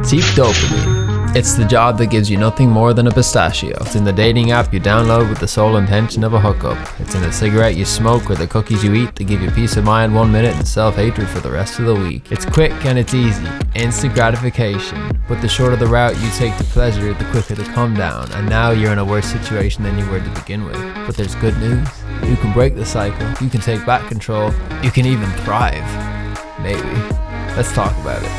Cheap dopamine. It's the job that gives you nothing more than a pistachio. It's in the dating app you download with the sole intention of a hookup. It's in the cigarette you smoke or the cookies you eat that give you peace of mind 1 minute and self-hatred for the rest of the week. It's quick and it's easy. Instant gratification. But the shorter the route you take to pleasure, the quicker the come down. And now you're in a worse situation than you were to begin with. But there's good news. You can break the cycle. You can take back control. You can even thrive. Maybe. Let's talk about it.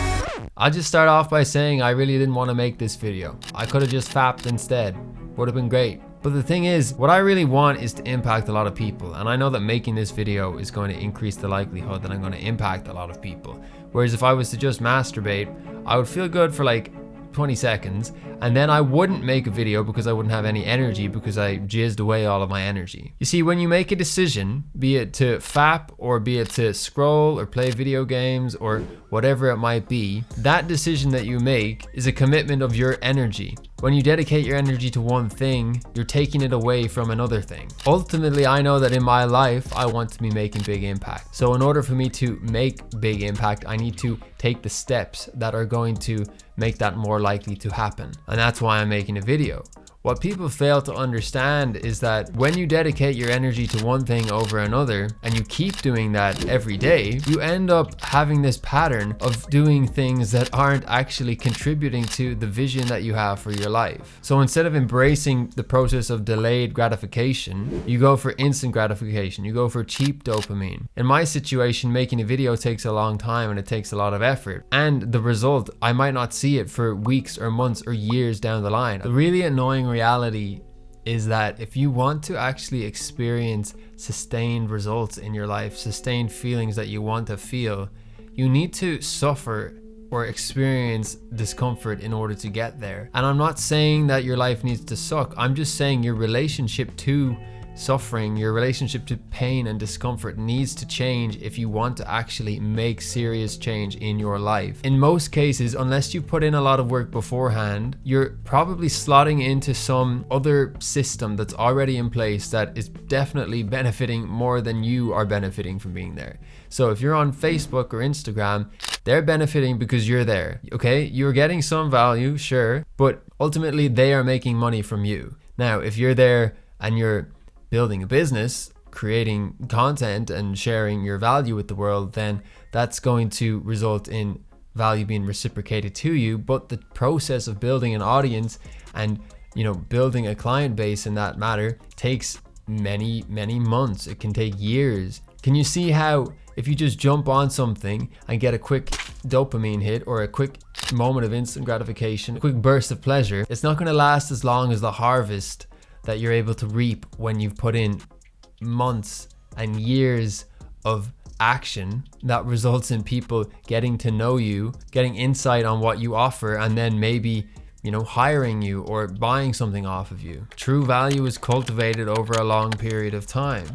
I'll just start off by saying I really didn't want to make this video. I could have just fapped instead. Would have been great. But the thing is, what I really want is to impact a lot of people. And I know that making this video is going to increase the likelihood that I'm going to impact a lot of people. Whereas if I was to just masturbate, I would feel good for like 20 seconds and then I wouldn't make a video because I wouldn't have any energy because I jizzed away all of my energy. You see, when you make a decision, be it to fap or be it to scroll or play video games or whatever it might be, that decision that you make is a commitment of your energy. When you dedicate your energy to one thing, you're taking it away from another thing. Ultimately, I know that in my life, I want to be making big impact. So in order for me to make big impact, I need to take the steps that are going to make that more likely to happen. And that's why I'm making a video. What people fail to understand is that when you dedicate your energy to one thing over another and you keep doing that every day, you end up having this pattern of doing things that aren't actually contributing to the vision that you have for your life. So instead of embracing the process of delayed gratification, you go for instant gratification. You go for cheap dopamine. In my situation, making a video takes a long time and it takes a lot of effort. And the result, I might not see it for weeks or months or years down the line. The really annoying reality is that if you want to actually experience sustained results in your life, sustained feelings that you want to feel, you need to suffer or experience discomfort in order to get there. And I'm not saying that your life needs to suck. I'm just saying your relationship to suffering, your relationship to pain and discomfort needs to change if you want to actually make serious change in your life. In most cases, unless you put in a lot of work beforehand, you're probably slotting into some other system that's already in place that is definitely benefiting more than you are benefiting from being there. So if you're on Facebook or Instagram, they're benefiting because you're there, okay? You're getting some value, sure, but ultimately they are making money from you. Now, if you're there and you're building a business, creating content and sharing your value with the world, then that's going to result in value being reciprocated to you. But the process of building an audience and, you know, building a client base in that matter takes many months. It can take years. Can you see how if you just jump on something and get a quick dopamine hit or a quick moment of instant gratification, a quick burst of pleasure, it's not going to last as long as the harvest that you're able to reap when you've put in months and years of action that results in people getting to know you, getting insight on what you offer, and then maybe, you know, hiring you or buying something off of you. True value is cultivated over a long period of time.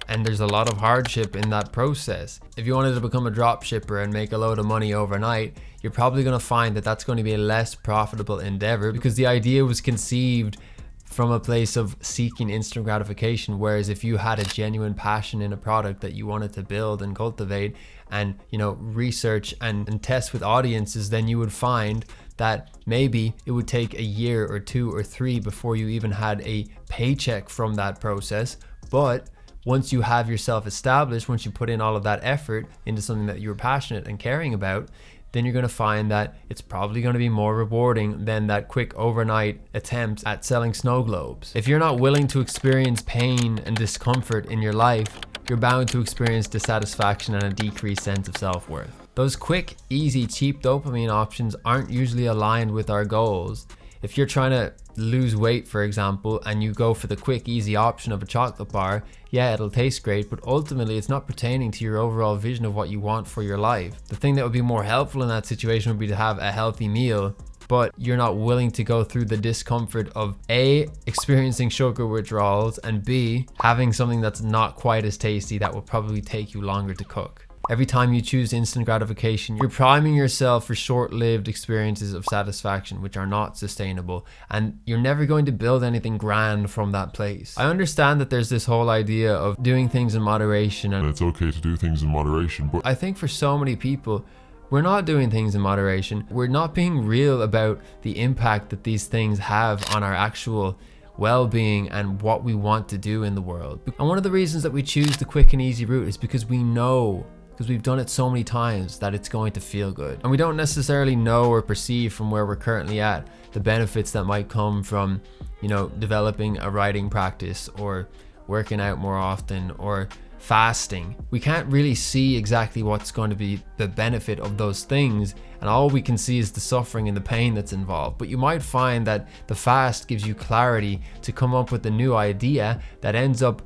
And there's a lot of hardship in that process. If you wanted to become a drop shipper and make a load of money overnight, you're probably going to find that that's going to be a less profitable endeavor because the idea was conceived from a place of seeking instant gratification. Whereas if you had a genuine passion in a product that you wanted to build and cultivate and, you know, research and test with audiences, then you would find that maybe it would take a year or 2 or 3 before you even had a paycheck from that process. But once you have yourself established, once you put in all of that effort into something that you're passionate and caring about, then you're going to find that it's probably going to be more rewarding than that quick overnight attempt at selling snow globes. If you're not willing to experience pain and discomfort in your life, you're bound to experience dissatisfaction and a decreased sense of self-worth. Those quick, easy, cheap dopamine options aren't usually aligned with our goals. If you're trying to lose weight, for example, and you go for the quick, easy option of a chocolate bar, yeah, it'll taste great, but ultimately it's not pertaining to your overall vision of what you want for your life. The thing that would be more helpful in that situation would be to have a healthy meal, but you're not willing to go through the discomfort of A, experiencing sugar withdrawals, and B, having something that's not quite as tasty that will probably take you longer to cook. Every time you choose instant gratification, you're priming yourself for short-lived experiences of satisfaction, which are not sustainable, and you're never going to build anything grand from that place. I understand that there's this whole idea of doing things in moderation, and it's okay to do things in moderation, but I think for so many people, we're not doing things in moderation. We're not being real about the impact that these things have on our actual well-being and what we want to do in the world. And one of the reasons that we choose the quick and easy route is because we know, because we've done it so many times, that it's going to feel good. And we don't necessarily know or perceive from where we're currently at the benefits that might come from, developing a writing practice or working out more often or fasting. We can't really see exactly what's going to be the benefit of those things, and all we can see is the suffering and the pain that's involved. But you might find that the fast gives you clarity to come up with a new idea that ends up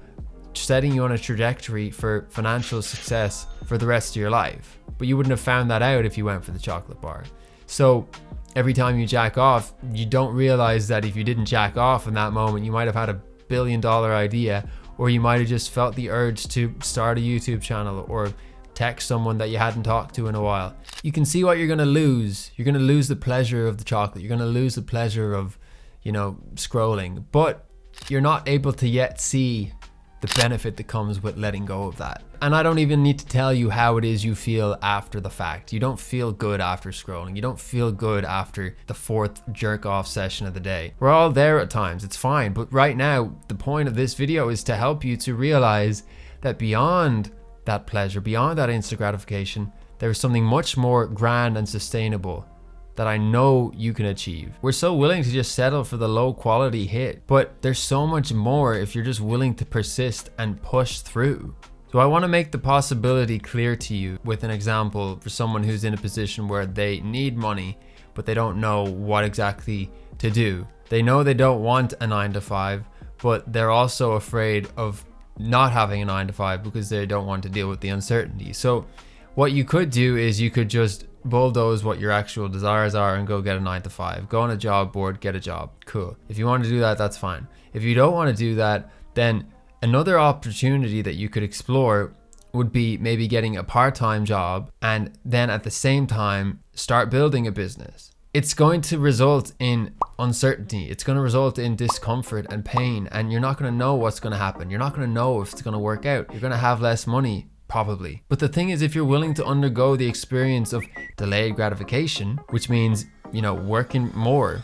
setting you on a trajectory for financial success for the rest of your life. But you wouldn't have found that out if you went for the chocolate bar. So every time you jack off, you don't realize that if you didn't jack off in that moment, you might have had a $1 billion idea, or you might have just felt the urge to start a YouTube channel or text someone that you hadn't talked to in a while. You can see what you're going to lose. You're going to lose the pleasure of the chocolate. You're going to lose the pleasure of, scrolling, but you're not able to yet see the benefit that comes with letting go of that. And I don't even need to tell you how it is you feel after the fact. You don't feel good after scrolling. You don't feel good after the 4th jerk off session of the day. We're all there at times, it's fine. But right now, the point of this video is to help you to realize that beyond that pleasure, beyond that instant gratification, there is something much more grand and sustainable that I know you can achieve. We're so willing to just settle for the low quality hit, but there's so much more if you're just willing to persist and push through. So I want to make the possibility clear to you with an example for someone who's in a position where they need money, but they don't know what exactly to do. They know they don't want a 9-to-5, but they're also afraid of not having a 9-to-5 because they don't want to deal with the uncertainty. So what you could do is you could just bulldoze what your actual desires are and go get a 9-to-5. Go on a job board, get a job. Cool. If you want to do that, that's fine. If you don't want to do that, then another opportunity that you could explore would be maybe getting a part-time job and then at the same time start building a business. It's going to result in uncertainty. It's going to result in discomfort and pain, and you're not going to know what's going to happen. You're not going to know if it's going to work out. You're going to have less money, probably. But the thing is, if you're willing to undergo the experience of delayed gratification, which means, working more,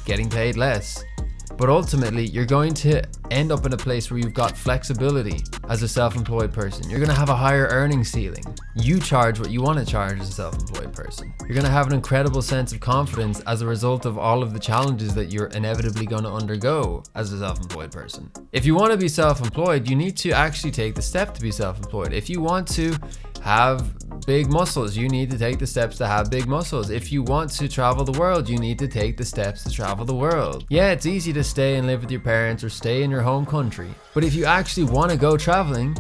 getting paid less, but ultimately you're going to end up in a place where you've got flexibility as a self-employed person. You're going to have a higher earning ceiling. You charge what you want to charge as a self-employed person. You're going to have an incredible sense of confidence as a result of all of the challenges that you're inevitably going to undergo as a self-employed person. If you want to be self-employed, you need to actually take the step to be self-employed. If you want to have big muscles, you need to take the steps to have big muscles. If you want to travel the world, you need to take the steps to travel the world. Yeah, it's easy to stay and live with your parents or stay in your home country. But if you actually want to go traveling,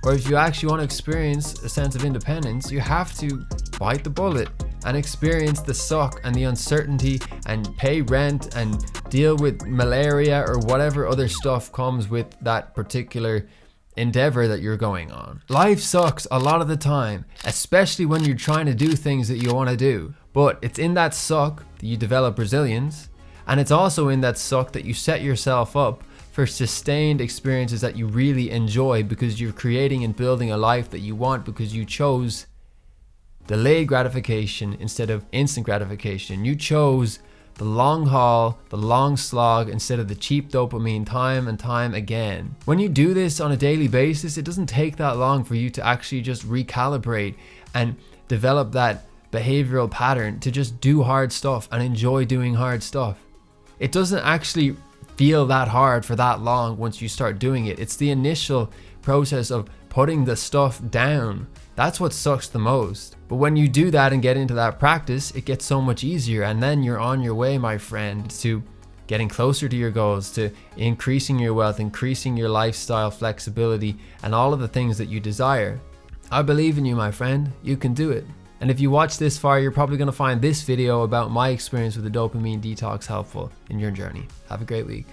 or if you actually want to experience a sense of independence, you have to bite the bullet and experience the suck and the uncertainty and pay rent and deal with malaria or whatever other stuff comes with that particular endeavor that you're going on. Life sucks a lot of the time, especially when you're trying to do things that you want to do. But it's in that suck that you develop resilience, and it's also in that suck that you set yourself up for sustained experiences that you really enjoy, because you're creating and building a life that you want because you chose delayed gratification instead of instant gratification. You chose the long haul, the long slog, instead of the cheap dopamine time and time again. When you do this on a daily basis, it doesn't take that long for you to actually just recalibrate and develop that behavioral pattern to just do hard stuff and enjoy doing hard stuff. It doesn't actually feel that hard for that long once you start doing it. It's the initial process of putting the stuff down. That's what sucks the most. But when you do that and get into that practice, it gets so much easier, and then you're on your way, my friend, to getting closer to your goals, to increasing your wealth, increasing your lifestyle flexibility, and all of the things that you desire. I believe in you, my friend. You can do it. And if you watch this far, you're probably going to find this video about my experience with the dopamine detox helpful in your journey. Have a great week.